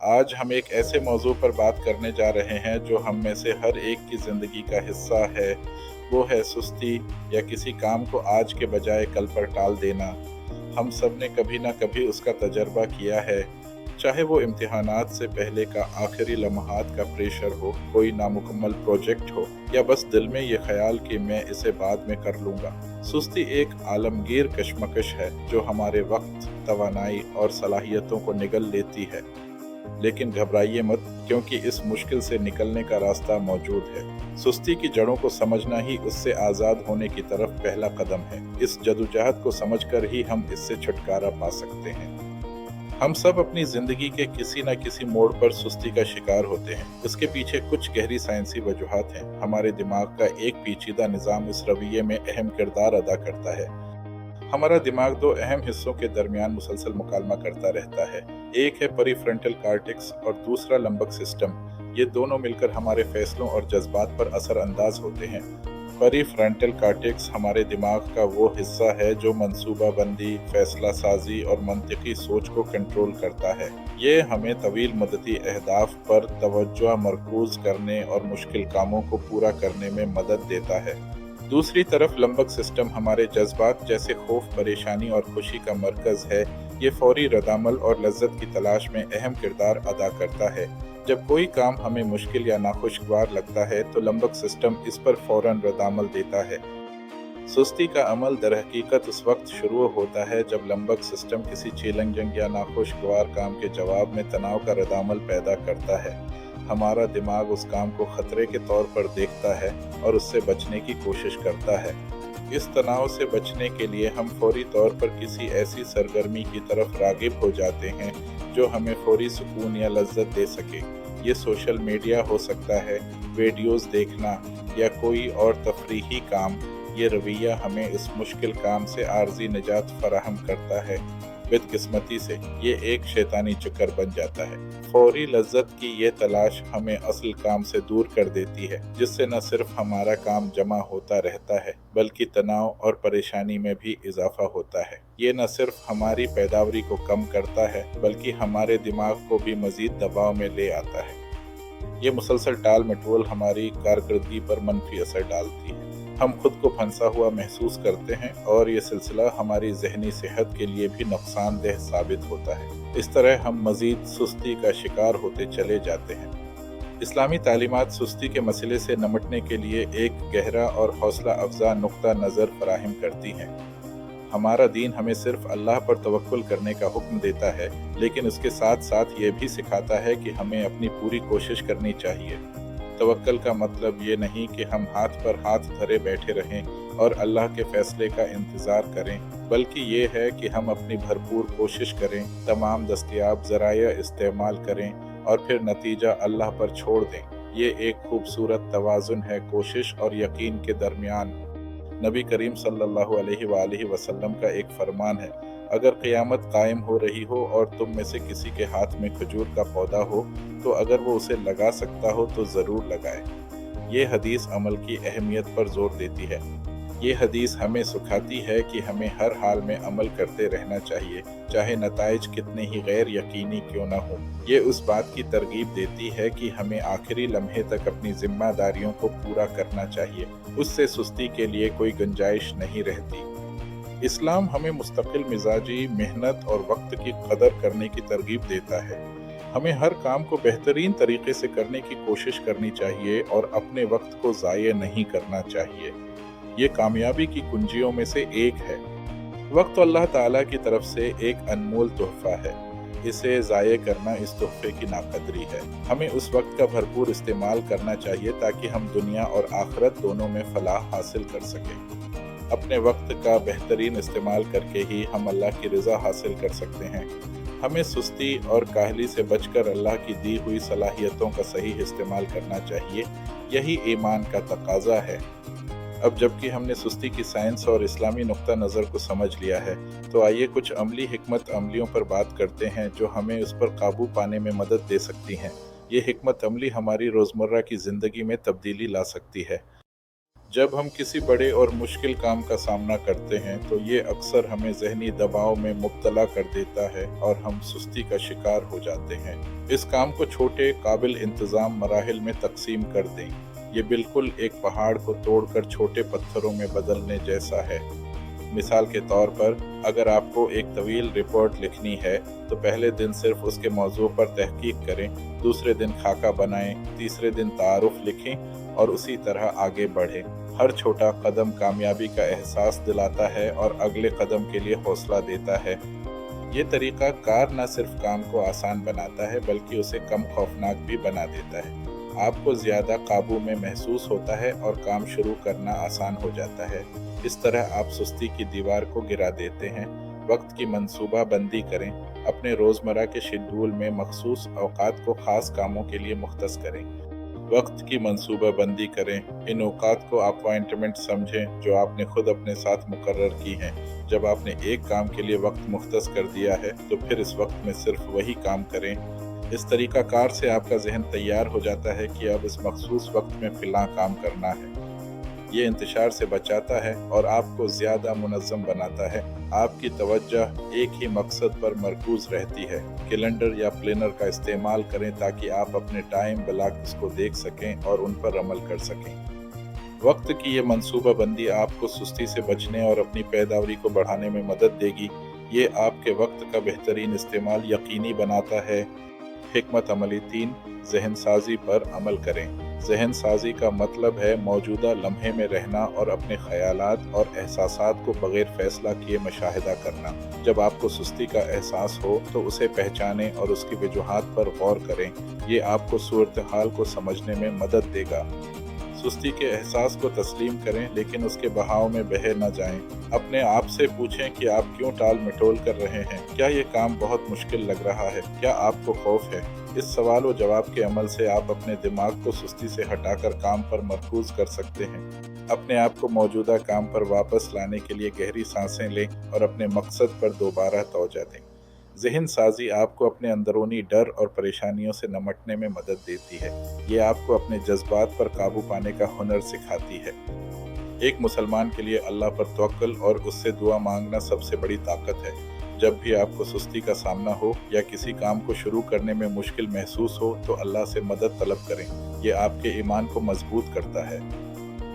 آج ہم ایک ایسے موضوع پر بات کرنے جا رہے ہیں جو ہم میں سے ہر ایک کی زندگی کا حصہ ہے۔ وہ ہے سستی یا کسی کام کو آج کے بجائے کل پر ٹال دینا۔ ہم سب نے کبھی نہ کبھی اس کا تجربہ کیا ہے، چاہے وہ امتحانات سے پہلے کا آخری لمحات کا پریشر ہو، کوئی نامکمل پروجیکٹ ہو، یا بس دل میں یہ خیال کہ میں اسے بعد میں کر لوں گا۔ سستی ایک عالمگیر کشمکش ہے جو ہمارے وقت، توانائی اور صلاحیتوں کو نگل لیتی ہے۔ لیکن گھبرائیے مت، کیونکہ اس مشکل سے نکلنے کا راستہ موجود ہے۔ سستی کی جڑوں کو سمجھنا ہی اس سے آزاد ہونے کی طرف پہلا قدم ہے۔ اس جدوجہد کو سمجھ کر ہی ہم اس سے چھٹکارا پا سکتے ہیں۔ ہم سب اپنی زندگی کے کسی نہ کسی موڑ پر سستی کا شکار ہوتے ہیں۔ اس کے پیچھے کچھ گہری سائنسی وجوہات ہیں۔ ہمارے دماغ کا ایک پیچیدہ نظام اس رویے میں اہم کردار ادا کرتا ہے۔ ہمارا دماغ دو اہم حصوں کے درمیان مسلسل مکالمہ کرتا رہتا ہے۔ ایک ہے پری فرنٹل کارٹیکس اور دوسرا لمبک سسٹم۔ یہ دونوں مل کر ہمارے فیصلوں اور جذبات پر اثر انداز ہوتے ہیں۔ پری فرنٹل کارٹیکس ہمارے دماغ کا وہ حصہ ہے جو منصوبہ بندی، فیصلہ سازی اور منطقی سوچ کو کنٹرول کرتا ہے۔ یہ ہمیں طویل مدتی اہداف پر توجہ مرکوز کرنے اور مشکل کاموں کو پورا کرنے میں مدد دیتا ہے۔ دوسری طرف لمبک سسٹم ہمارے جذبات جیسے خوف، پریشانی اور خوشی کا مرکز ہے۔ یہ فوری ردعمل اور لذت کی تلاش میں اہم کردار ادا کرتا ہے۔ جب کوئی کام ہمیں مشکل یا ناخوشگوار لگتا ہے تو لمبک سسٹم اس پر فوراً ردعمل دیتا ہے۔ سستی کا عمل در حقیقت اس وقت شروع ہوتا ہے جب لمبک سسٹم کسی چیلنجنگ یا ناخوشگوار کام کے جواب میں تناؤ کا ردعمل پیدا کرتا ہے۔ ہمارا دماغ اس کام کو خطرے کے طور پر دیکھتا ہے اور اس سے بچنے کی کوشش کرتا ہے۔ اس تناؤ سے بچنے کے لیے ہم فوری طور پر کسی ایسی سرگرمی کی طرف راغب ہو جاتے ہیں جو ہمیں فوری سکون یا لذت دے سکے۔ یہ سوشل میڈیا ہو سکتا ہے، ویڈیوز دیکھنا یا کوئی اور تفریحی کام۔ یہ رویہ ہمیں اس مشکل کام سے عارضی نجات فراہم کرتا ہے۔ بدقسمتی سے یہ ایک شیطانی چکر بن جاتا ہے۔ فوری لذت کی یہ تلاش ہمیں اصل کام سے دور کر دیتی ہے، جس سے نہ صرف ہمارا کام جمع ہوتا رہتا ہے بلکہ تناؤ اور پریشانی میں بھی اضافہ ہوتا ہے۔ یہ نہ صرف ہماری پیداواری کو کم کرتا ہے بلکہ ہمارے دماغ کو بھی مزید دباؤ میں لے آتا ہے۔ یہ مسلسل ٹال مٹول ہماری کارکردگی پر منفی اثر ڈالتی ہے۔ ہم خود کو پھنسا ہوا محسوس کرتے ہیں اور یہ سلسلہ ہماری ذہنی صحت کے لیے بھی نقصان دہ ثابت ہوتا ہے۔ اس طرح ہم مزید سستی کا شکار ہوتے چلے جاتے ہیں۔ اسلامی تعلیمات سستی کے مسئلے سے نمٹنے کے لیے ایک گہرا اور حوصلہ افزا نقطہ نظر فراہم کرتی ہیں۔ ہمارا دین ہمیں صرف اللہ پر توکل کرنے کا حکم دیتا ہے، لیکن اس کے ساتھ ساتھ یہ بھی سکھاتا ہے کہ ہمیں اپنی پوری کوشش کرنی چاہیے۔ توکل کا مطلب یہ نہیں کہ ہم ہاتھ پر ہاتھ دھرے بیٹھے رہیں اور اللہ کے فیصلے کا انتظار کریں، بلکہ یہ ہے کہ ہم اپنی بھرپور کوشش کریں، تمام دستیاب ذرائع استعمال کریں اور پھر نتیجہ اللہ پر چھوڑ دیں۔ یہ ایک خوبصورت توازن ہے کوشش اور یقین کے درمیان۔ نبی کریم صلی اللہ علیہ وآلہ وسلم کا ایک فرمان ہے، اگر قیامت قائم ہو رہی ہو اور تم میں سے کسی کے ہاتھ میں کھجور کا پودا ہو تو اگر وہ اسے لگا سکتا ہو تو ضرور لگائے۔ یہ حدیث عمل کی اہمیت پر زور دیتی ہے۔ یہ حدیث ہمیں سکھاتی ہے کہ ہمیں ہر حال میں عمل کرتے رہنا چاہیے، چاہے نتائج کتنے ہی غیر یقینی کیوں نہ ہوں۔ یہ اس بات کی ترغیب دیتی ہے کہ ہمیں آخری لمحے تک اپنی ذمہ داریوں کو پورا کرنا چاہیے۔ اس سے سستی کے لیے کوئی گنجائش نہیں رہتی۔ اسلام ہمیں مستقل مزاجی، محنت اور وقت کی قدر کرنے کی ترغیب دیتا ہے۔ ہمیں ہر کام کو بہترین طریقے سے کرنے کی کوشش کرنی چاہیے اور اپنے وقت کو ضائع نہیں کرنا چاہیے۔ یہ کامیابی کی کنجیوں میں سے ایک ہے۔ وقت اللہ تعالیٰ کی طرف سے ایک انمول تحفہ ہے۔ اسے ضائع کرنا اس تحفے کی ناقدری ہے۔ ہمیں اس وقت کا بھرپور استعمال کرنا چاہیے تاکہ ہم دنیا اور آخرت دونوں میں فلاح حاصل کر سکیں۔ اپنے وقت کا بہترین استعمال کر کے ہی ہم اللہ کی رضا حاصل کر سکتے ہیں۔ ہمیں سستی اور کاہلی سے بچ کر اللہ کی دی ہوئی صلاحیتوں کا صحیح استعمال کرنا چاہیے۔ یہی ایمان کا تقاضا ہے۔ اب جبکہ ہم نے سستی کی سائنس اور اسلامی نقطہ نظر کو سمجھ لیا ہے تو آئیے کچھ عملی حکمت عملیوں پر بات کرتے ہیں جو ہمیں اس پر قابو پانے میں مدد دے سکتی ہیں۔ یہ حکمت عملی ہماری روزمرہ کی زندگی میں تبدیلی لا سکتی ہے۔ जब हम किसी बड़े और मुश्किल काम का सामना करते हैं तो ये अक्सर हमें ज़हनी दबाव में मुब्तला कर देता है और हम सुस्ती का शिकार हो जाते हैं। इस काम को छोटे काबिल इंतज़ाम मराहिल में तकसीम कर दें। ये बिल्कुल एक पहाड़ को तोड़कर छोटे पत्थरों में बदलने जैसा है। मिसाल के तौर पर, अगर आपको एक तवील रिपोर्ट लिखनी है तो पहले दिन सिर्फ उसके मौजू पर तहकीक करें, दूसरे दिन खाका बनाएं, तीसरे दिन तारुफ लिखें और उसी तरह आगे बढ़ें। हर छोटा कदम कामयाबी का एहसास दिलाता है और अगले कदम के लिए हौसला देता है। ये तरीका कार न सिर्फ काम को आसान बनाता है बल्कि उसे कम खौफनाक भी बना देता है। आपको ज़्यादा काबू में महसूस होता है और काम शुरू करना आसान हो जाता है। इस तरह आप सुस्ती की दीवार को गिरा देते हैं। वक्त की मंसूबा बंदी करें। अपने रोज़मर्रा के शेड्यूल में मखसूस औकात को ख़ास कामों के लिए मुख्तस करें। वक्त की मंसूबा बंदी करें। इन औकात को अपॉइंटमेंट समझें जो आपने खुद अपने साथ मुकर्रर की हैं। जब आपने एक काम के लिए वक्त मुख्तस कर दिया है तो फिर इस वक्त में सिर्फ वही काम करें। इस तरीका कार से आपका जहन तैयार हो जाता है कि अब इस मखसूस वक्त में फ़िलहाल काम करना है। ये इंतशार से बचाता है और आपको ज़्यादा मुनज़्ज़म बनाता है। आपकी तवज्जो एक ही मकसद पर मरकूज़ रहती है। कैलेंडर या प्लानर का इस्तेमाल करें ताकि आप अपने टाइम ब्लॉक्स को देख सकें और उन पर अमल कर सकें। वक्त की ये मंसूबा बंदी आपको सुस्ती से बचने और अपनी पैदावारी को बढ़ाने में मदद देगी। ये आपके वक्त का बेहतरीन इस्तेमाल यकीनी बनाता है। हिकमत अमली 3, ज़हन साजी पर अमल करें। ज़हन साजी का मतलब है मौजूदा लम्हे में रहना और अपने ख़यालात और एहसासात को बग़ैर फ़ैसला किए मुशाहिदा करना। जब आपको सुस्ती का एहसास हो तो उसे पहचानें और उसकी वजूहात पर गौर करें। ये आपको सूरत हाल को समझने में मदद देगा। सुस्ती के एहसास को तस्लीम करें लेकिन उसके बहाव में बह न जाएं। अपने आप से पूछें कि आप क्यों टाल मटोल कर रहे हैं। क्या ये काम बहुत मुश्किल लग रहा है? क्या आपको खौफ है? इस सवाल और जवाब के अमल से आप अपने दिमाग को सुस्ती से हटाकर काम पर मरकूज कर सकते हैं। अपने आप को मौजूदा काम पर वापस लाने के लिए गहरी सांसें लें और अपने मकसद पर दोबारा तवज्जो दें। ज़हन साजी आपको अपने अंदरूनी डर और परेशानियों से निपटने में मदद देती है। ये आपको अपने जज्बात पर काबू पाने का हुनर सिखाती है। एक मुसलमान के लिए अल्लाह पर तवक्कुल और उससे दुआ मांगना सबसे बड़ी ताकत है। जब भी आपको सुस्ती का सामना हो या किसी काम को शुरू करने में मुश्किल महसूस हो तो अल्लाह से मदद तलब करें। ये आपके ईमान को मजबूत करता है।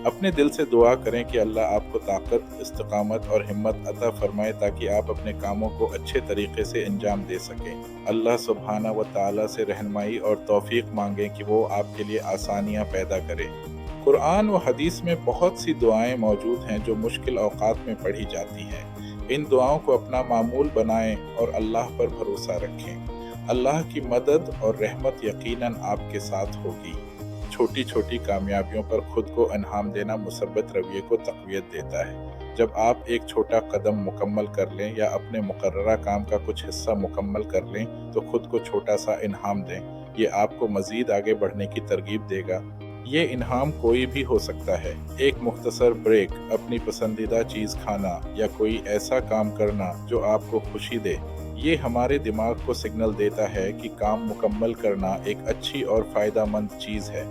अपने दिल से दुआ करें कि अल्लाह आपको ताकत, इस्तिकामत और हिम्मत अता फरमाए ताकि आप अपने कामों को अच्छे तरीके से अंजाम दे सकें। अल्लाह सुब्हाना व तआला से रहनुमाई और तौफीक मांगें कि वो आपके लिए आसानियाँ पैदा करें। कुरान व हदीस में बहुत सी दुआएं मौजूद हैं जो मुश्किल औकात में पढ़ी जाती हैं। इन दुआओं को अपना मामूल बनाएं और अल्लाह पर भरोसा रखें। अल्लाह की मदद और रहमत यकीनन आपके साथ होगी। छोटी छोटी कामयाबियों पर खुद को इनाम देना मुसब्बत रवैये को तक़वियत देता है। जब आप एक छोटा कदम मुकम्मल कर लें या अपने मुकर्ररा काम का कुछ हिस्सा मुकम्मल कर लें तो खुद को छोटा सा इनाम दें। ये आपको मज़ीद आगे बढ़ने की तरगीब देगा। ये इनाम कोई भी हो सकता है। एक मुख्तसर ब्रेक, अपनी पसंदीदा चीज़ खाना या कोई ऐसा काम करना जो आपको खुशी दे। ये हमारे दिमाग को सिग्नल देता है कि काम मुकम्मल करना एक अच्छी और फ़ायदेमंद चीज़ है।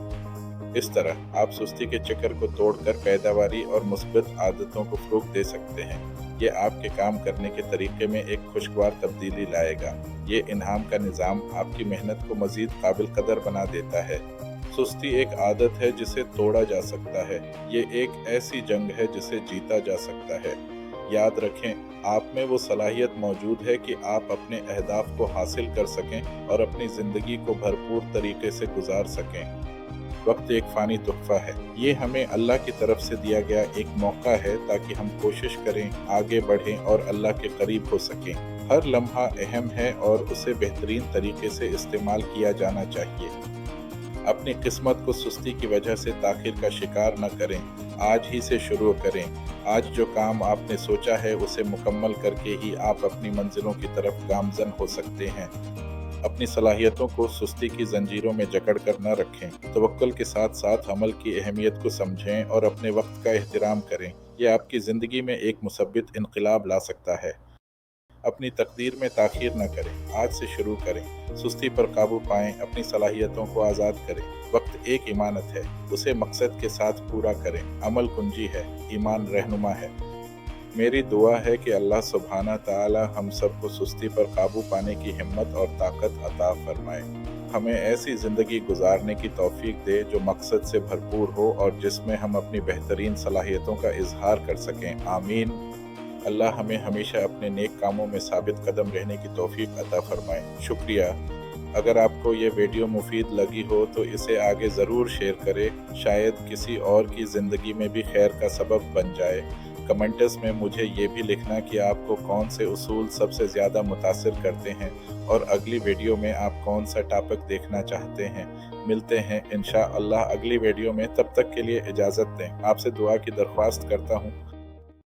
इस तरह आप सुस्ती के चक्कर को तोड़कर पैदावारी और मुस्बत आदतों को फ़रोग़ दे सकते हैं। ये आपके काम करने के तरीके में एक खुशगवार तब्दीली लाएगा। ये इनाम का निज़ाम आपकी मेहनत को मज़ीद काबिल कदर बना देता है। सुस्ती एक आदत है जिसे तोड़ा जा सकता है। ये एक ऐसी जंग है जिसे जीता जा सकता है। याद रखें, आप में वो सलाहियत मौजूद है कि आप अपने अहदाफ को हासिल कर सकें और अपनी ज़िंदगी को भरपूर तरीके से गुजार सकें। वक्त एक फ़ानी तोहफ़ा है। ये हमें अल्लाह की तरफ से दिया गया एक मौका है ताकि हम कोशिश करें, आगे बढ़ें और अल्लाह के करीब हो सकें। हर लम्हा अहम है और उसे बेहतरीन तरीके से इस्तेमाल किया जाना चाहिए। अपनी किस्मत को सुस्ती की वजह से ताख़ीर का शिकार न करें। आज ही से शुरू करें। आज जो काम आपने सोचा है उसे मुकम्मल करके ही आप अपनी मंजिलों की तरफ गामज़न हो सकते हैं। अपनी सलाहियतों को सुस्ती की जंजीरों में जकड़ कर न रखें। तवक्कुल के साथ साथ अमल की अहमियत को समझें और अपने वक्त का एहतराम करें। यह आपकी ज़िंदगी में एक मुसब्बित इनक़लाब ला सकता है। अपनी तकदीर में ताख़ीर न करें, आज से शुरू करें। सुस्ती पर काबू पाएं, अपनी सलाहियतों को आज़ाद करें। वक्त एक इमानत है, उसे मकसद के साथ पूरा करें। अमल कुंजी है, ईमान रहनुमा है। मेरी दुआ है कि अल्लाह सुब्हाना ताला हम सबको सुस्ती पर काबू पाने की हिम्मत और ताकत अता फरमाए। हमें ऐसी ज़िंदगी गुजारने की तौफीक दे जो मकसद से भरपूर हो और जिसमें हम अपनी बेहतरीन सलाहियतों का इजहार कर सकें। आमीन। अल्लाह हमें हमेशा अपने नेक कामों में साबित कदम रहने की तौफीक अता फरमाए। शुक्रिया। अगर आपको ये वीडियो मुफीद लगी हो तो इसे आगे ज़रूर शेयर करें, शायद किसी और की ज़िंदगी में भी खैर का सबब बन जाए। कमेंट्स में मुझे ये भी लिखना कि आपको कौन से उसूल सबसे ज़्यादा मुतासिर करते हैं और अगली वीडियो में आप कौन सा टॉपिक देखना चाहते हैं। मिलते हैं इंशाअल्लाह अगली वीडियो में, तब तक के लिए इजाज़त दें। आपसे दुआ की दरख्वास्त करता हूँ।